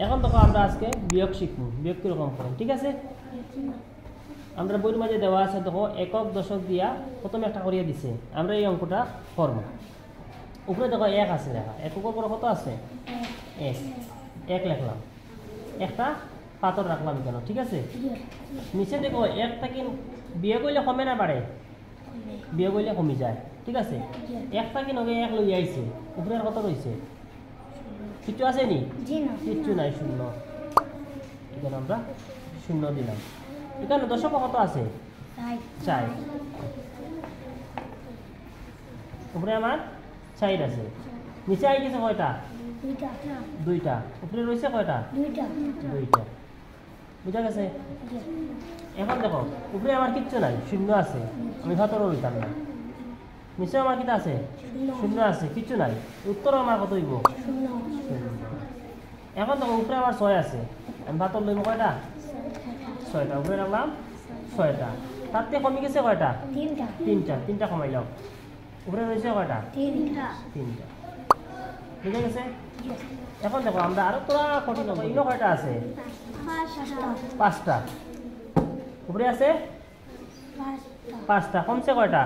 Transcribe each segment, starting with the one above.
এখন দেখো আমরা আজকে বিয়োগ শিখব। বিয়োগ কিরকম করেন, ঠিক আছে? আমরা বইয়ের মাঝে দেওয়া আছে, দেখো একক দশক দিয়া প্রথমে একটা করিয়ে দিছে। আমরা এই অঙ্কটা করব। উপরে দেখো এক আছে লেখা, এককের পরে কত আছে? এক। এক লিখলাম, একটা পাথর রাখলাম কেন, ঠিক আছে? নিচে দেখো একটা কি বিয়োগ হইলে কমে না বাড়ে? বিয়োগ হইলে কমে যায়, ঠিক আছে? একটা কি নগে এক লই আইছে, উপরে আর কত রয়েছে? কিছু আছে নি? কিচ্ছু নাই, শূন্য। এখানে আমরা শূন্য দিলাম। এখানে দশক কত আছে? 4। উপরে আমার 4 আছে। নিচে আই গেছে কয়টা? 2টা। উপরে রয়েছে কয়টা? 2টা। বুঝা গেছে? এখন দেখো উপরে আমার কিচ্ছু নাই, শূন্য আছে। আমি ভাতরও লইতাম না। নিচে আমার কিটা আছে? শূন্য আছে, কিচ্ছু নাই। উত্তর আমার কত হইব? এখন দেখো উপরে আমার 6 আছে। আমি ভাতর লইব কয়টা? 6টা। উপরে রাখলাম 6টা। তার থেকে কমে গেছে কয়টা? 3টা কমাইলাম। উপরে রয়েছে কয়টা? 3টা। বুঝা গেছে? এখন দেখো আমরা আরো তোরা কঠিন হবে। ইনো কয়টা আছে? 5টা। উপরে আছে 5টা। কমছে কয়টা?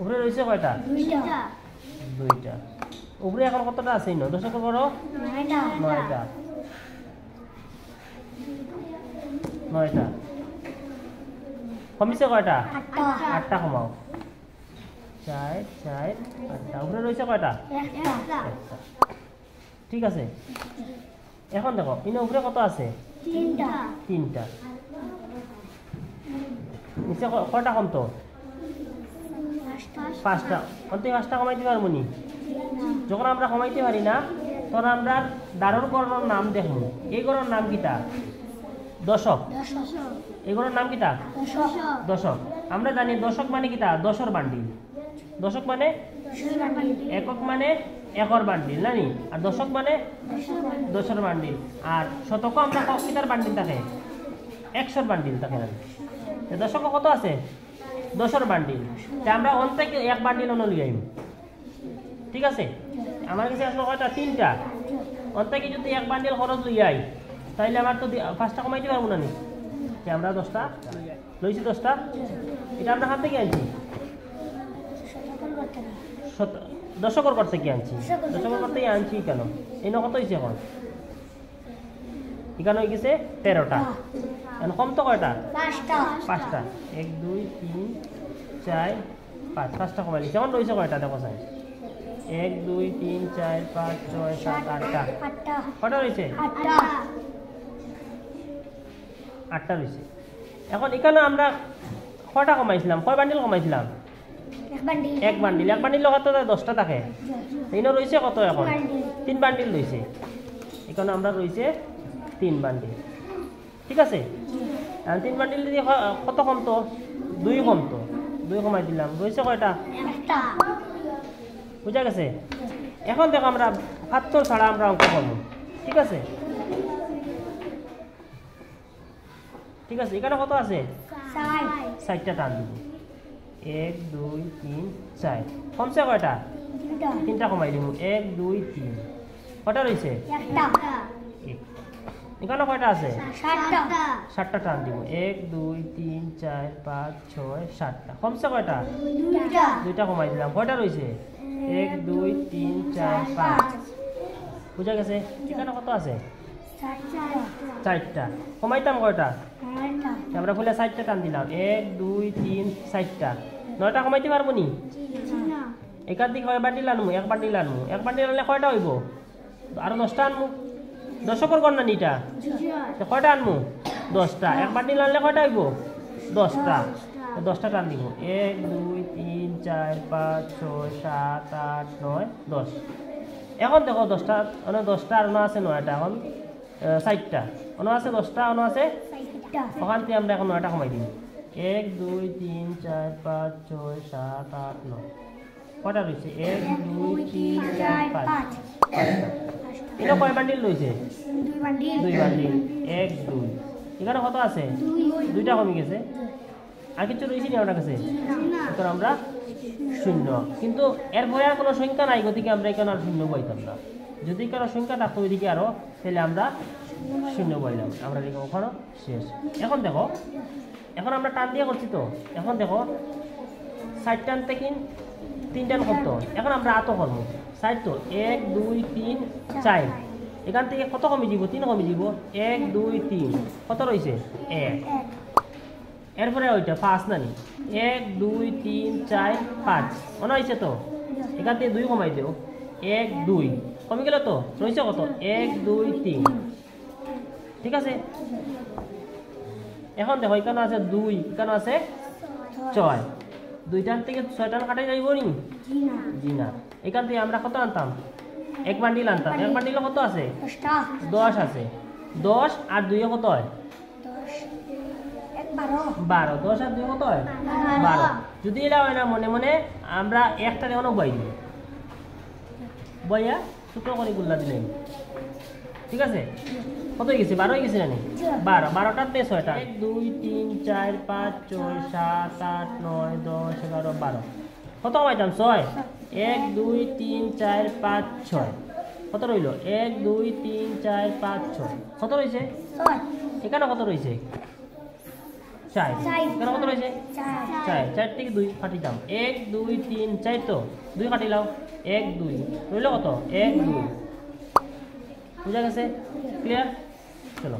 উপরে রয়েছে কয়টা? 2টা। উপরে এখন কতটা আছে? ইনো দশকের বড় 9টা। 9টা। কমিছে কয়টা? 8টা। কমাও। 4 4 8টা। উপরে রয়েছে কয়টা? 1টা। ঠিক আছে। এখন দেখো ইনো উপরে কত আছে? 3টা। নিচে কয়টা কমতো? 5টা। অন্তে 5টা কমাইতে পারবো নি? যখন আমরা কমাইতে পারি না তখন আমরা দারুর গড়ের নাম দেখব। এই গড়ের নাম কিটা? দশক। এই গড়ের নাম কিটা? দশক। আমরা জানি দশক মানে কিটা? 10এর বান্ডিল। দশক মানে একক মানে একর বান্ডিল নানি, আর দশক মানে 10এর বান্ডিল। আর শতক আমরা কিটার বান্ডিল থাকে? 100এর বান্ডিল থাকে নানি। দশক কত আছে? 10এর বান্ডিল। আমরা অন্তে এক বান্ডিল অন্য লিয়ে আইব, ঠিক আছে? আমার কাছে আসলে কয়টা? 3টা। অন্তে কি যদি এক বান্ডিল খরচ লই আই তাইলে আমার তো 5টা কমাইতে পারবো না নি? আমরা 10টা লইছি। 10টা এটা আমরা হাত থেকে আনছি, দশকের ঘর থেকে আনছি। দশকের ঘর থেকে আনছি কেন? এই কত হয়েছে এখন? এখানে হয়ে গেছে 13টা। এখন কম তো কয়টা? 5টা। 1 2 3 4 5। 5টা কমাই দিচ্ছে। এখন রয়েছে কয়টা দেখো সাই? 1 2 3 4 5 6 7 8টা। কয়টা রয়েছে? 8টা রয়েছে। এখন এখানে আমরা কয়টা কমাইছিলাম? কয় বান্ডিল কমাইছিলাম? এক বান্ডিল। এক বান্ডিল লগত 10টা থাকে। এইনো রয়েছে কত এখন? 3 বান্ডিল রয়েছে। এখানে আমরা রয়েছে 3 বান্ডিল, ঠিক আছে? 3 বান্ডিল যদি কত কমতো? 2 কমতো। 2 কমাই দিলাম। রয়েছে কয়টা? 1টা। বুঝা গেছে? এখন দেখো আমরা ৭০ ছাড়া আমরা অঙ্ক করব, ঠিক আছে? ঠিক আছে। এখানে কত আছে? 4টা টান দিব। 1 2 3 4। কমছে কয়টা? 3টা কমাই দিব। 1 2 3। কয়টা রয়েছে? 1টা। এখানে কয়টা আছে? 7টা টান দিব। 1 2 3 4 5 6 7টা। কমছে কয়টা? 2টা কমাই দিলাম। কয়টা রয়েছে? 1 2 3 4 5। বুঝা গেছে? এখানে কত আছে? 4টা। কমাইতাম কয়টা? আমরা বলে 4টা টান দিলাম। 1 2 3 4টা। 9টা কমাইতে পারবো নি? একার দিকে কয় বান্ডিল আনমু? এক বান্ডিল আনমু। এক বান্ডিল আনলে কয়টা হইব? আরো 10টা আনমু। দশকের গড় না নিটা? কয়টা আনমু? 10টা। এক বান্ডিল আনলে কয়টা হইব? 10টা। 10টা টান দিব। 1 2 3 4 5 6 7 8 9 10। এখন দেখো 10টা, 10টা আর আছে 9টা। এখন 4টা। আছে 10টা, আছে ওখান থেকে আমরা এখন 9টা কমাই দিই। 1 2 3 4 5 6 7 8 9। কয়টা রয়েছে? 1 2 3 4 5। এটা কয় বান্ডিল রয়েছে? 2 বান্ডিল। 1 2। এখানে কত আছে? 2টা কমে গেছে। আর কিছু রয়েছে নি আমার কাছে? এখন আমরা শূন্য। কিন্তু এরপরে আর কোনো সংখ্যা নাই, গতিকে আমরা এখানে আর শূন্য পাইতাম না। যদি কারো সংখ্যা থাকতো ওইদিকে আরো, তাহলে আমরা শূন্য বললাম। আমরা লিখব ওখানে শেষ। এখন দেখো, এখন আমরা টান দিয়ে করছি তো, এখন দেখো 60 টান থেকে 3 টান করতো, এখন আমরা আতো করবো 60 তো 1 2 3 4, এখান থেকে কত কমে যাব? 3 কমে যাব। 1 2 3 কত রয়েছে? 1। এরপরে ওইটা 5 নানি, 1 2 3 4 5 মনে হয়েছে তো, এখান থেকে 2 কমাই দেও, 1 2 কমে গেল তো, রয়েছে কত? 1 2 3। ঠিক আছে, এখন দেখো এখানে আছে 2, এখানে আছে 6, 2 টান থেকে 6 টান কাটাই যাইব নি? জি না। এখান থেকে আমরা কত আনতাম? 1 বান্ডিল আনতাম। 1 বান্ডিলে কত আছে? 10 আছে। 10 আর 2 কত হয়? 12। 10 আর 2 কত হয়? 12। যদি এটা হয় না মনে মনে আমরা একটা অনেক বই দিই, বইয়া ছোট করে গুল্লা দিলেন। ঠিক আছে, কত হয়ে গেছে? 12 হয়ে গেছে না? 12। 12টার দিয়ে 6টা, 1 2 3 4 5 6 7 8 9 10 11 12। কত কমাইতাম? 6। 1 2 3 4 5 6 কত রইল? 1 2 3 4 5 6 কত রয়েছে? এখানে কত রয়েছে? 4। এখানে কত রয়েছে? 4। 4 থেকে 2 কাটিতাম, 1 2 3 4 তো 2 কাটিলাম, 1 2 রইল কত? 1 2। বুঝা গেছে? ক্লিয়ার? চলো।